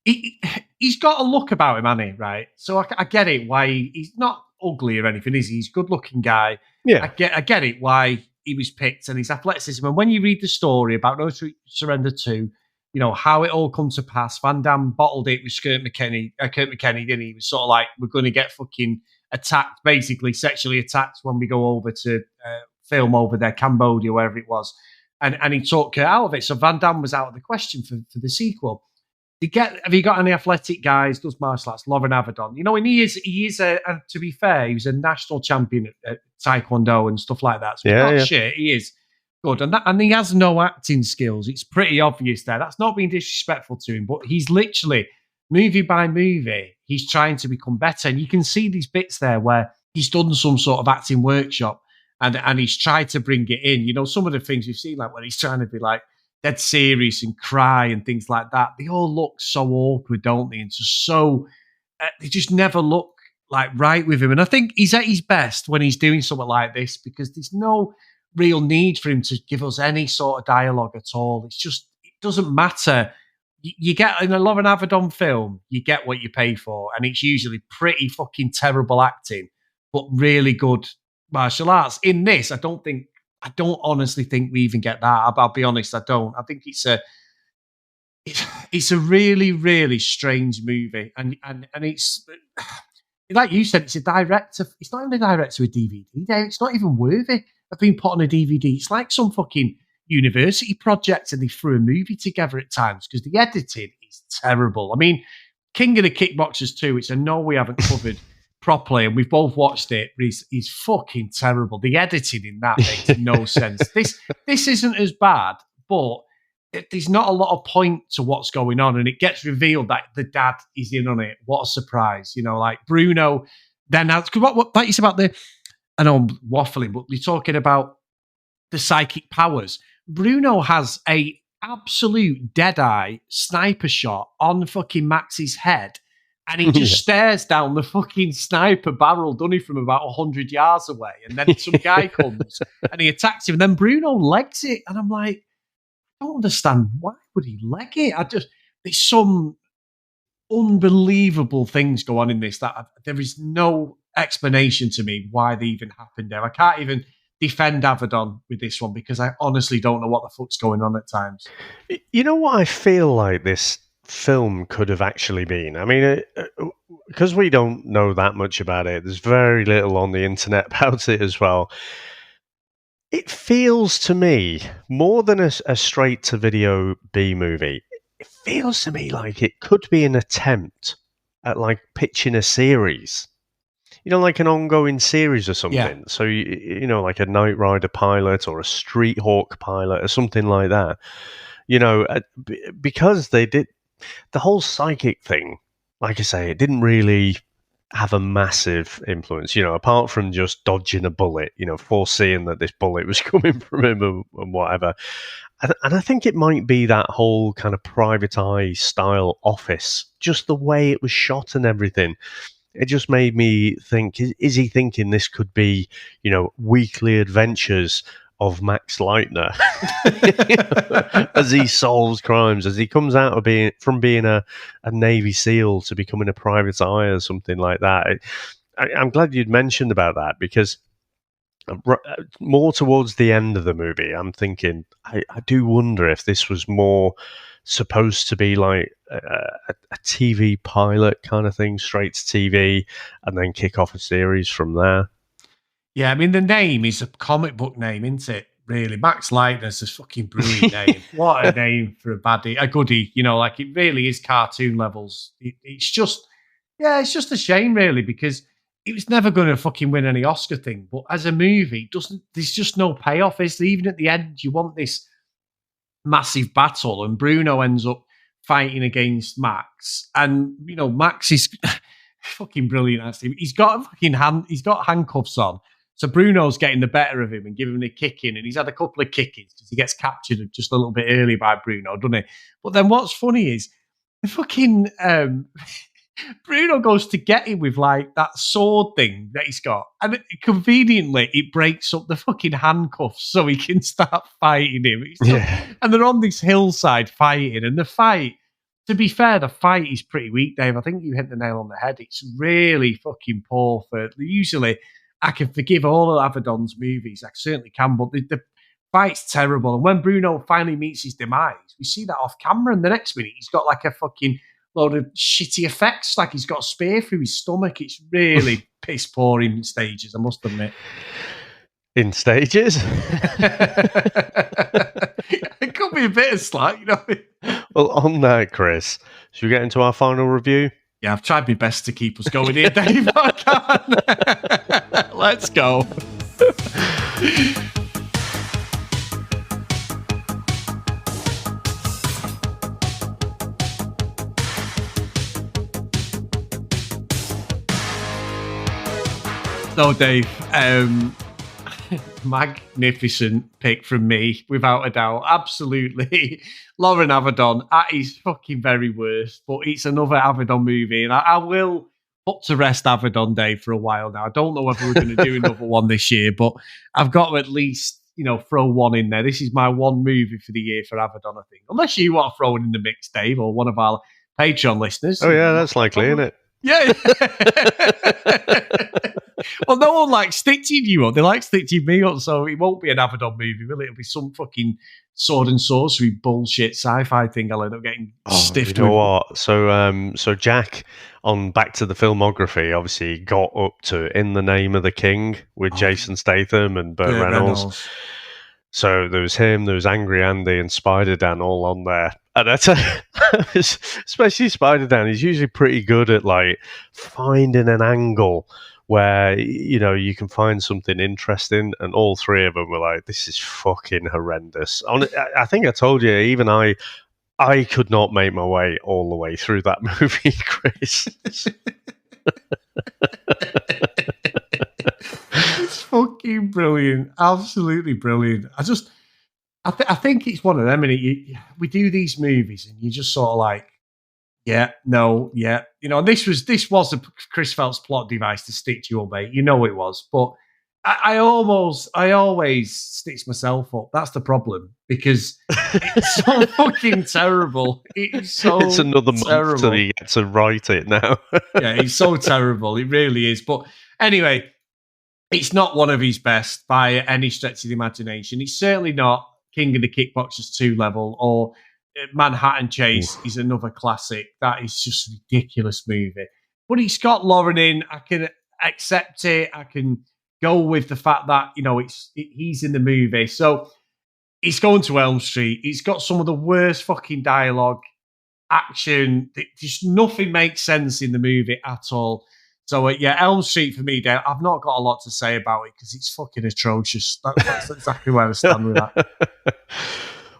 he's got a look about him, hasn't he, right? So I get it why he's not ugly or anything, is he? He's a good-looking guy. Yeah. I get it why he was picked and his athleticism. And when you read the story about No Surrender 2, how it all come to pass. Van Damme bottled it with Kurt McKinney, didn't he? He was sort of like, we're going to get fucking attacked, basically sexually attacked when we go over to film over there, Cambodia, wherever it was. And he took Kurt out of it. So Van Damme was out of the question for the sequel. Have you got any athletic guys, does martial arts? Loren Avedon. And he is and to be fair, he was a national champion at Taekwondo and stuff like that. So shit, he is good. And he has no acting skills. It's pretty obvious there. That's not being disrespectful to him, but he's literally, movie by movie, he's trying to become better. And you can see these bits there where he's done some sort of acting workshop and he's tried to bring it in. Some of the things you've seen, like when he's trying to be like dead serious and cry and things like that, they all look so awkward, don't they? And just so, they just never look like right with him. And I think he's at his best when he's doing something like this because there's no real need for him to give us any sort of dialogue at all. It's just, it doesn't matter. You get, in a Loren Avedon film, you get what you pay for, and it's usually pretty fucking terrible acting, but really good martial arts. In this, I don't honestly think we even get that. I'll be honest, I don't. I think it's a really, really strange movie, and it's like you said, it's a director. It's not even a director with DVD. It's not even worthy of being put on a DVD. It's like some fucking university project, and they threw a movie together at times because the editing is terrible. I mean, King of the Kickboxers 2, it's a no we haven't covered properly, and we've both watched it, but he's fucking terrible. The editing in that makes no sense. This isn't as bad, but there's not a lot of point to what's going on, and it gets revealed that the dad is in on it. What a surprise, like Bruno. Then what like you said about I know I'm waffling, but you're talking about the psychic powers. Bruno has a absolute dead-eye sniper shot on fucking Max's head, and he just stares down the fucking sniper barrel, done it from about 100 yards away, and then some guy comes and he attacks him, and then Bruno legs it, and I'm like, I don't understand, why would he leg it? There's some unbelievable things go on in this that there is no explanation to me why they even happened there. I can't even defend Avedon with this one because I honestly don't know what the fuck's going on at times. You know what I feel like this film could have actually been? I mean, because we don't know that much about it, there's very little on the internet about it as well. It feels to me, more than a straight-to-video B-movie, it feels to me like it could be an attempt at, like, pitching a series. Like an ongoing series or something. Yeah. So, like a Knight Rider pilot or a Street Hawk pilot or something like that. Because they did the whole psychic thing, like I say, it didn't really have a massive influence, apart from just dodging a bullet, foreseeing that this bullet was coming from him and whatever. And I think it might be that whole kind of Private Eye style Office, just the way it was shot and everything. It just made me think, is he thinking this could be, weekly adventures of Max Leitner as he solves crimes, as he comes out of being a Navy SEAL to becoming a private eye or something like that. I'm glad you'd mentioned about that because more towards the end of the movie, I'm thinking, I do wonder if this was more supposed to be like a TV pilot kind of thing, straight to TV, and then kick off a series from there. Yeah, I mean, the name is a comic book name, isn't it? really. Max Lightner's a fucking brilliant name. What a name for a baddie, a goodie. Like it really is cartoon levels. It's just a shame, really, because it was never going to fucking win any Oscar thing. But as a movie, there's just no payoff. Is there? Even at the end, you want this massive battle, and Bruno ends up fighting against Max, and Max is fucking brilliant. Actually, he's got handcuffs on, so Bruno's getting the better of him and giving him a kick in, and he's had a couple of kick-ins because he gets captured just a little bit early by Bruno, doesn't he? But then what's funny is the fucking Bruno goes to get him with like that sword thing that he's got, and conveniently it breaks up the fucking handcuffs so he can start fighting him. And they're on this hillside fighting, and the fight, to be fair, the fight is pretty weak, Dave. I think you hit the nail on the head. It's really fucking poor. Usually I can forgive all of Avedon's movies. I certainly can, but the fight's terrible. And when Bruno finally meets his demise, we see that off camera, and the next minute he's got like a fucking load of shitty effects, like he's got a spear through his stomach. It's really piss poor in stages, I must admit. In stages? It could be a bit of slack, Well, on that, Chris, should we get into our final review? Yeah, I've tried my best to keep us going here, Dave. I can't. Let's go. So, Dave, magnificent pick from me, without a doubt. Absolutely. Loren Avedon at his fucking very worst, but it's another Avedon movie, and I will put to rest Avedon, Dave, for a while now. I don't know whether we're going to do another one this year, but I've got to at least, throw one in there. This is my one movie for the year for Avedon, I think. Unless you want to throw it in the mix, Dave, or one of our Patreon listeners. Oh, yeah, that's likely, isn't it? Yeah. Well, no one likes stitching you up. They like stitching me up, so it won't be an Avedon movie, will it? It'll be some fucking sword and sorcery bullshit sci-fi thing I'll end up getting stiffed you know with. what? So Jack, on Back to the Filmography, obviously got up to In the Name of the King with Jason Statham and Burt Reynolds. So there was him, there was Angry Andy and Spider-Dan all on there. And I tell you, especially Spider-Dan, he's usually pretty good at like finding an angle where, you can find something interesting, and all three of them were like, this is fucking horrendous. I think I told you, even I could not make my way all the way through that movie, Chris. It's fucking brilliant. Absolutely brilliant. I think it's one of them, and we do these movies, and you just sort of like, yeah, no, yeah. And this was a Chris Phelps plot device to stitch you up, mate. It was. But I always stitch myself up. That's the problem, because it's so fucking terrible. It's another terrible. month till you get to write it now. Yeah, it's so terrible. It really is. But anyway, it's not one of his best by any stretch of the imagination. It's certainly not King of the Kickboxers 2 level, or Manhattan Chase is another classic. That is just a ridiculous movie. But it's got Loren in. I can accept it. I can go with the fact that, he's in the movie. So it's going to Elm Street. It's got some of the worst fucking dialogue, action. Just nothing makes sense in the movie at all. So, Elm Street for me, Dave, I've not got a lot to say about it because it's fucking atrocious. That's exactly where I stand with that.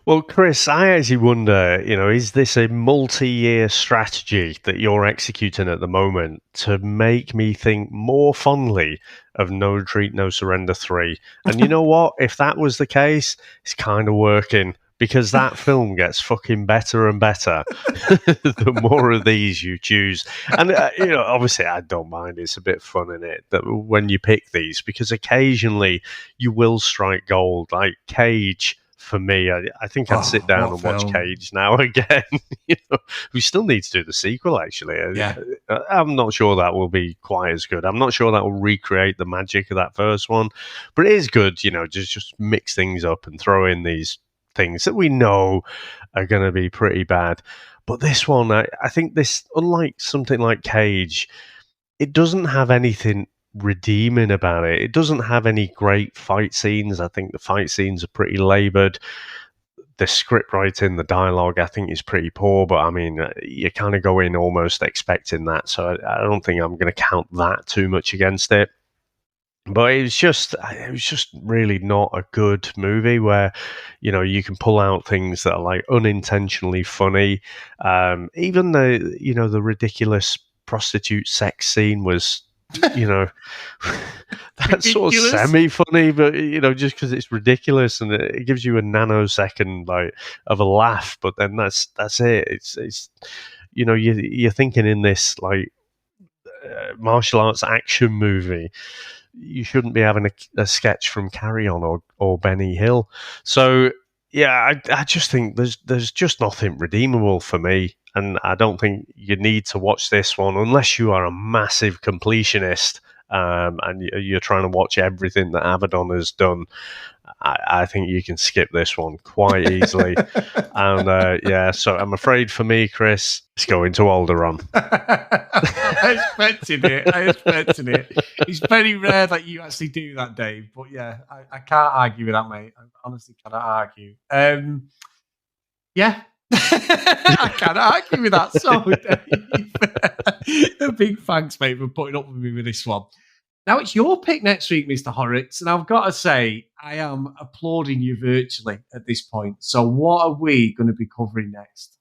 Well, Chris, I actually wonder, is this a multi-year strategy that you're executing at the moment to make me think more fondly of No Retreat, No Surrender 3? And you know what? If that was the case, it's kind of working, because that film gets fucking better and better the more of these you choose. And, obviously I don't mind. It's a bit fun in it that when you pick these, because occasionally you will strike gold, like Cage. For me, I think I'd sit down and watch Cage now again. We still need to do the sequel, actually. Yeah. I'm not sure that will be quite as good. I'm not sure that will recreate the magic of that first one, but it is good, just mix things up and throw in these things that we know are going to be pretty bad. But this one, I think this, unlike something like Cage, it doesn't have anything redeeming about it. It doesn't have any great fight scenes. I think the fight scenes are pretty laboured. The script writing, the dialogue, I think is pretty poor, but I mean, you kind of go in almost expecting that, so I don't think I'm going to count that too much against it. But it was just really not a good movie where, you know, you can pull out things that are like unintentionally funny. Even the ridiculous prostitute sex scene was, you know, that's sort of semi-funny, but, you know, just because it's ridiculous and it gives you a nanosecond like of a laugh, but then that's it. It's you know, you're thinking in this like martial arts action movie, you shouldn't be having a sketch from Carry On or Benny Hill. So yeah, I just think there's just nothing redeemable for me, and I don't think you need to watch this one unless you are a massive completionist and you're trying to watch everything that Avedon has done. I think you can skip this one quite easily. And yeah, so I'm afraid for me, Chris, it's going to Alderaan. I expected it. It's very rare that you actually do that, Dave. But yeah, I can't argue with that, mate. I honestly cannot argue. Yeah. I can't argue with that. So, Dave, a big thanks, mate, for putting up with me with this one. Now it's your pick next week, Mr. Horrocks, and I've got to say, I am applauding you virtually at this point. So what are we going to be covering next?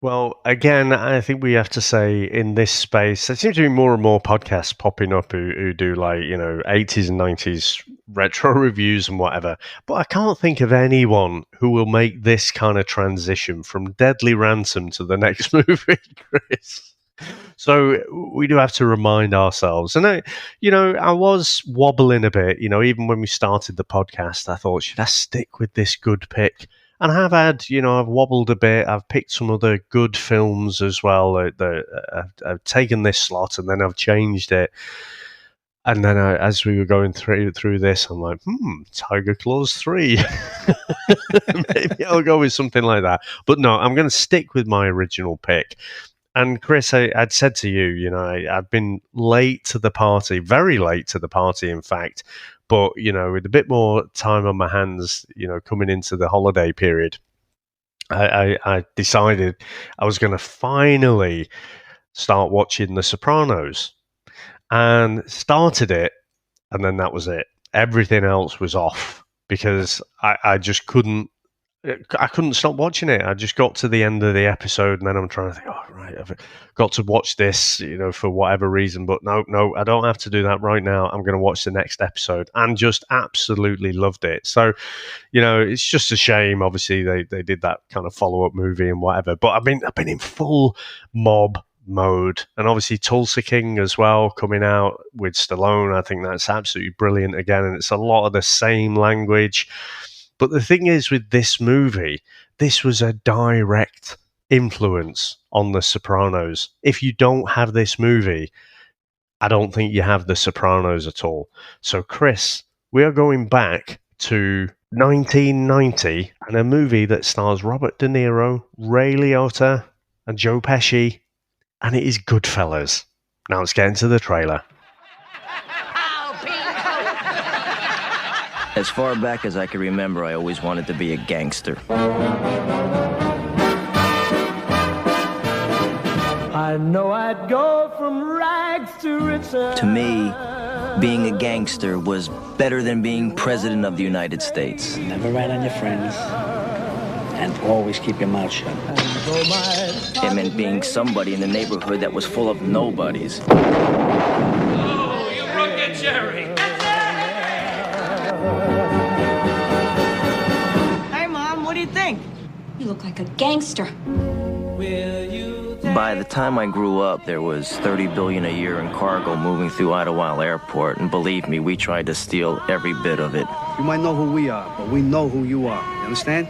Well, again, I think we have to say in this space, there seems to be more and more podcasts popping up who do like, you know, 80s and 90s retro reviews and whatever. But I can't think of anyone who will make this kind of transition from Deadly Ransom to the next movie, Chris. So we do have to remind ourselves. And I was wobbling a bit, you know, even when we started the podcast, I thought, should I stick with this good pick? And I have had, you know, I've wobbled a bit. I've picked some other good films as well. I've taken this slot and then I've changed it. And then as we were going through this, I'm like, Tiger Claws 3. Maybe I'll go with something like that. But no, I'm going to stick with my original pick. And Chris, I'd said to you, you know, I've been late to the party, very late to the party, in fact. But, you know, with a bit more time on my hands, you know, coming into the holiday period, I decided I was going to finally start watching The Sopranos. And started it, and then that was it. Everything else was off because I just couldn't. I couldn't stop watching it. I just got to the end of the episode, and then I'm trying to think, oh, right, I've got to watch this, you know, for whatever reason. But no, I don't have to do that right now. I'm going to watch the next episode, and just absolutely loved it. So, you know, it's just a shame. Obviously, they did that kind of follow-up movie and whatever. But I've been in full mob mode, and obviously Tulsa King as well coming out with Stallone. I think that's absolutely brilliant again, and it's a lot of the same language. But the thing is, with this movie, this was a direct influence on The Sopranos. If you don't have this movie, I don't think you have The Sopranos at all. So, Chris, we are going back to 1990 and a movie that stars Robert De Niro, Ray Liotta, and Joe Pesci, and it is Goodfellas. Now let's get into the trailer. As far back as I can remember, I always wanted to be a gangster. I know I'd go from rags to riches. To me, being a gangster was better than being president of the United States. Never rat on your friends, and always keep your mouth shut. It meant being somebody in the neighborhood that was full of nobodies. Oh, you broke your cherry. Hey, Mom, what do you think? You look like a gangster. By the time I grew up, there was $30 billion a year in cargo moving through Idlewild Airport, and believe me, we tried to steal every bit of it. You might know who we are, but we know who you are. You understand?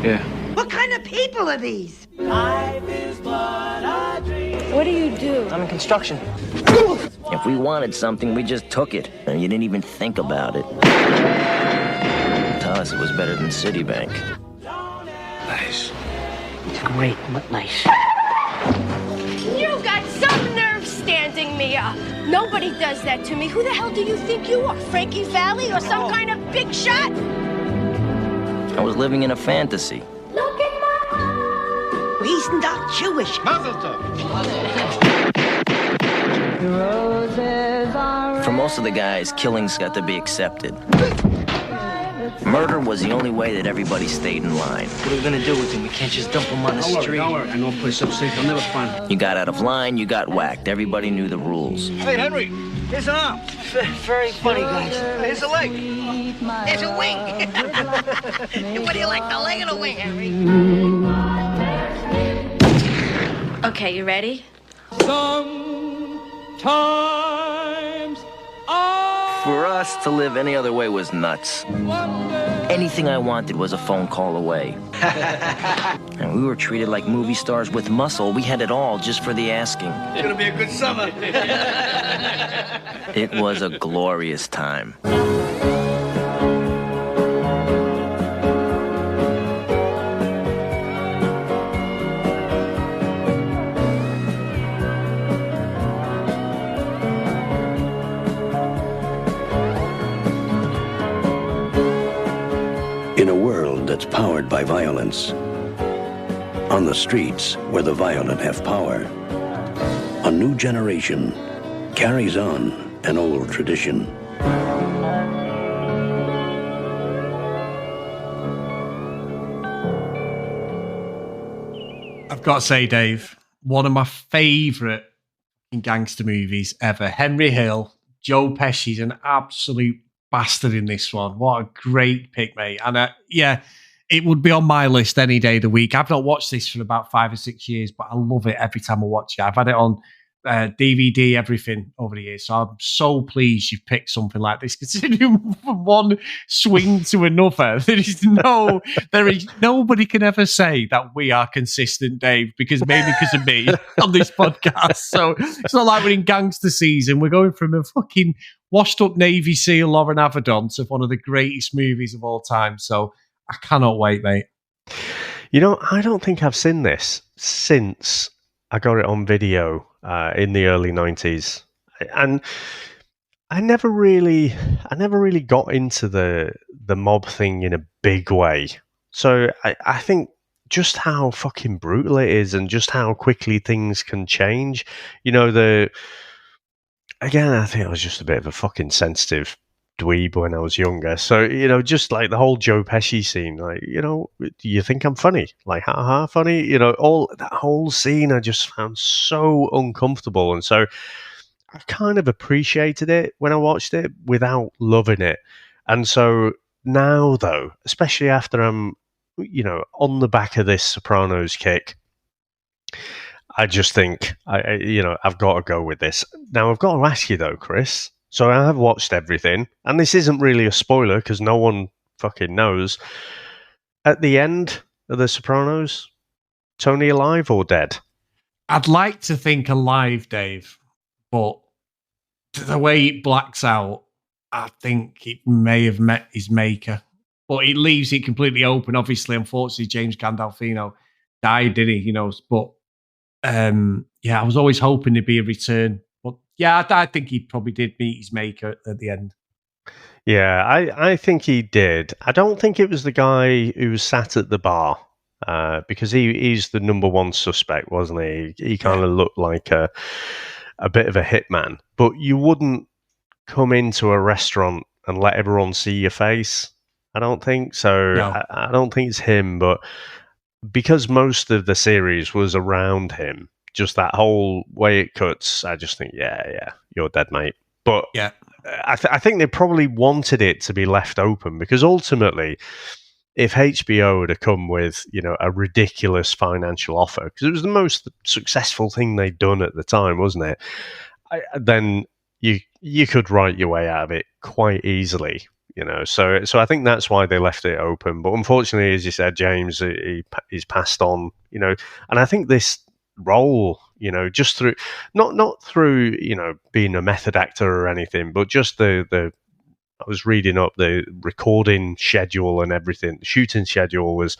Yeah. What kind of people are these? What do you do? I'm in construction. If we wanted something, we just took it, and you didn't even think about it. To us, it was better than Citibank. Nice. It's great, but nice. You got some nerve standing beating me up. Nobody does that to me. Who the hell do you think you are? Frankie Valli or some kind of big shot? I was living in a fantasy. He's not Jewish. Mazel tov. For most of the guys, killings got to be accepted. Murder was the only way that everybody stayed in line. What are we gonna do with him? We can't just dump him on the street. Don't worry. I know a place up safe. I'll never find him. You got out of line, you got whacked. Everybody knew the rules. Hey, Henry, here's an arm. Very funny, guys. Here's a leg. There's a wing. What do you like, the leg or the wing, Henry? Okay, you ready? Sometimes For us, to live any other way was nuts. Anything I wanted was a phone call away. And we were treated like movie stars with muscle. We had it all just for the asking. It's gonna be a good summer. It was a glorious time. In a world that's powered by violence, on the streets where the violent have power, a new generation carries on an old tradition. I've got to say, Dave, one of my favourite gangster movies ever. Henry Hill, Joe Pesci's an absolute bastard in this one. What a great pick, mate. And yeah, it would be on my list any day of the week. I've not watched this for about 5 or 6 years, but I love it every time I watch it. I've had it on DVD, everything over the years. So I'm so pleased you've picked something like this, considering from one swing to another, there is nobody can ever say that we are consistent, Dave, because of me on this podcast. So it's not like we're in gangster season. We're going from a fucking washed up Navy SEAL Loren Avedon to one of the greatest movies of all time. So I cannot wait, mate. You know, I don't think I've seen this since I got it on video in the early 90s. And I never really got into the mob thing in a big way. So I think just how fucking brutal it is and just how quickly things can change. You know, again, I think I was just a bit of a fucking sensitive dweeb when I was younger. So, you know, just like the whole Joe Pesci scene, like, you know, you think I'm funny? Like, ha funny? You know, all that whole scene I just found so uncomfortable. And so I kind of appreciated it when I watched it without loving it. And so now, though, especially after I'm, you know, on the back of this Sopranos kick, I just think, I've got to go with this. Now, I've got to ask you, though, Chris. So I have watched everything, and this isn't really a spoiler because no one fucking knows. At the end of The Sopranos, Tony alive or dead? I'd like to think alive, Dave, but the way it blacks out, I think it may have met his maker. But it leaves it completely open. Obviously, unfortunately, James Gandolfino died, didn't he? You know, but yeah, I was always hoping there'd be a return. But yeah, I think he probably did meet his maker at the end. Yeah, I think he did. I don't think it was the guy who was sat at the bar because he's the number one suspect, wasn't he? He kind of looked like a bit of a hitman. But you wouldn't come into a restaurant and let everyone see your face, I don't think. So no. I don't think it's him, but because most of the series was around him, just that whole way it cuts, I just think, yeah, you're dead, mate. But yeah, I think they probably wanted it to be left open because ultimately, if HBO had come with, you know, a ridiculous financial offer, because it was the most successful thing they'd done at the time, wasn't it? Then you could write your way out of it quite easily, you know. So I think that's why they left it open. But unfortunately, as you said, James, he's passed on, you know. And I think this role, you know, just through not through, you know, being a method actor or anything, but just the I was reading up the recording schedule and everything. The shooting schedule was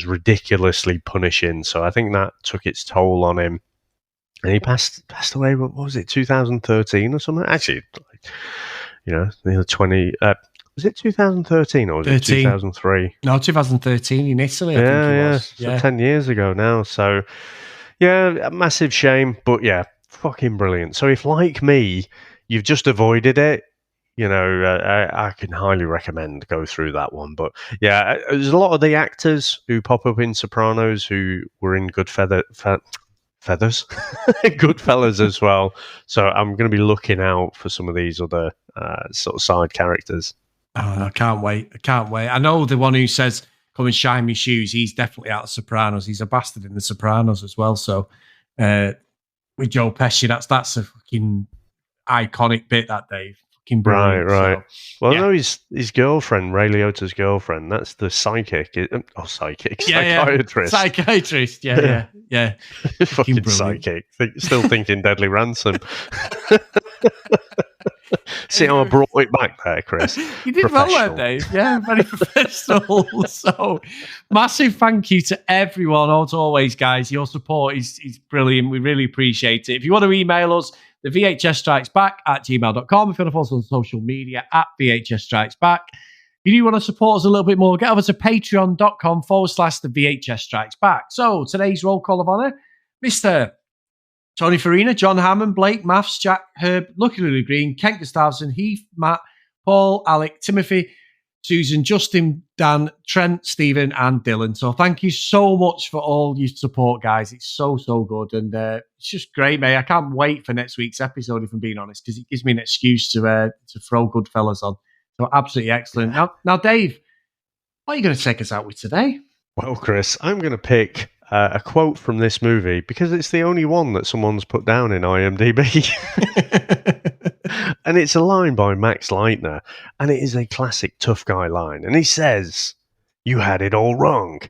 ridiculously punishing, so I think that took its toll on him. And he passed away, what was it, 2013 or something? Actually, nearly 20... was it 2013 or was it 2003? No, 2013 in Italy, I think it was. So 10 years ago now. So, yeah, a massive shame. But, yeah, fucking brilliant. So if, like me, you've just avoided it, I can highly recommend go through that one. But, yeah, there's a lot of the actors who pop up in Sopranos who were in Feathers, Goodfellas as well. So I'm going to be looking out for some of these other sort of side characters. Oh, I can't wait. I know the one who says, come and shine me shoes, he's definitely out of Sopranos. He's a bastard in the Sopranos as well. So with Joe Pesci, that's a fucking iconic bit, that Dave. Fucking brilliant. Right. So, well, I know his girlfriend, Ray Liotta's girlfriend, that's the psychiatrist. Psychiatrist, yeah. Fucking psychic. Still thinking Deadly Ransom. See how I brought it back there, Chris? You did well there, Dave. Yeah, very professional. So, massive thank you to everyone. As always, guys, your support is brilliant. We really appreciate it. If you want to email us, the thvhsstrikesback@gmail.com. If you want to follow us on social media, @VHSStrikesback. If you do want to support us a little bit more, get over to patreon.com/thevhsstrikesback. So, today's roll call of honour, Mr. Tony Farina, John Hammond, Blake, Maths, Jack, Herb, Lucky Lily Green, Kent Gustafson, Heath, Matt, Paul, Alec, Timothy, Susan, Justin, Dan, Trent, Stephen, and Dylan. So thank you so much for all your support, guys. It's so good. And it's just great, mate. I can't wait for next week's episode, if I'm being honest, because it gives me an excuse to throw Goodfellas on. So absolutely excellent. Now, Dave, what are you going to take us out with today? Well, Chris, I'm going to pick a quote from this movie because it's the only one that someone's put down in IMDb. And it's a line by Max Leitner, and it is a classic tough guy line. And he says, "You had it all wrong.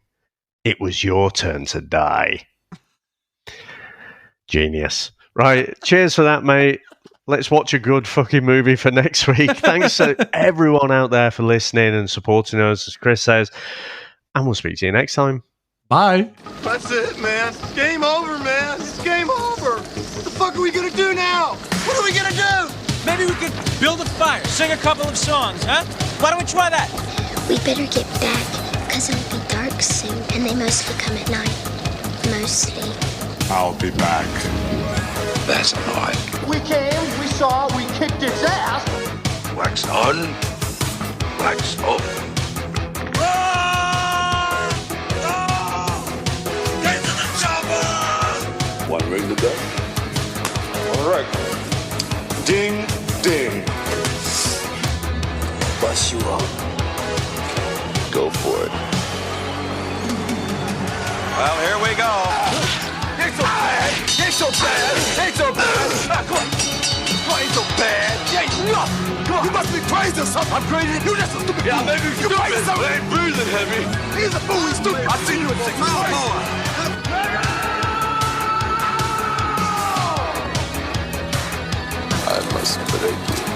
It was your turn to die." Genius. Right, cheers for that, mate. Let's watch a good fucking movie for next week. Thanks to everyone out there for listening and supporting us, as Chris says. And we'll speak to you next time. Bye. That's it, man. Game over, man. It's game over. What the fuck are we gonna do now? What are we gonna do? Maybe we could build a fire, sing a couple of songs, huh? Why don't we try that? We better get back, because it'll be dark soon, and they mostly come at night. Mostly. I'll be back. That's not. We came, we saw, we kicked its ass. Wax on, wax off. One ring to go. All right. Ding, ding. Bust you up. Go for it. Well, here we go. Ain't so bad. Ain't so bad. Ain't so bad. Come on. Ain't so bad. Come on. You must be crazy or something. I'm crazy. You just a stupid. Yeah, maybe you're stupid. I ain't breathing heavy. He's a fool. He's stupid. I've seen you at 6 miles more. I must break you.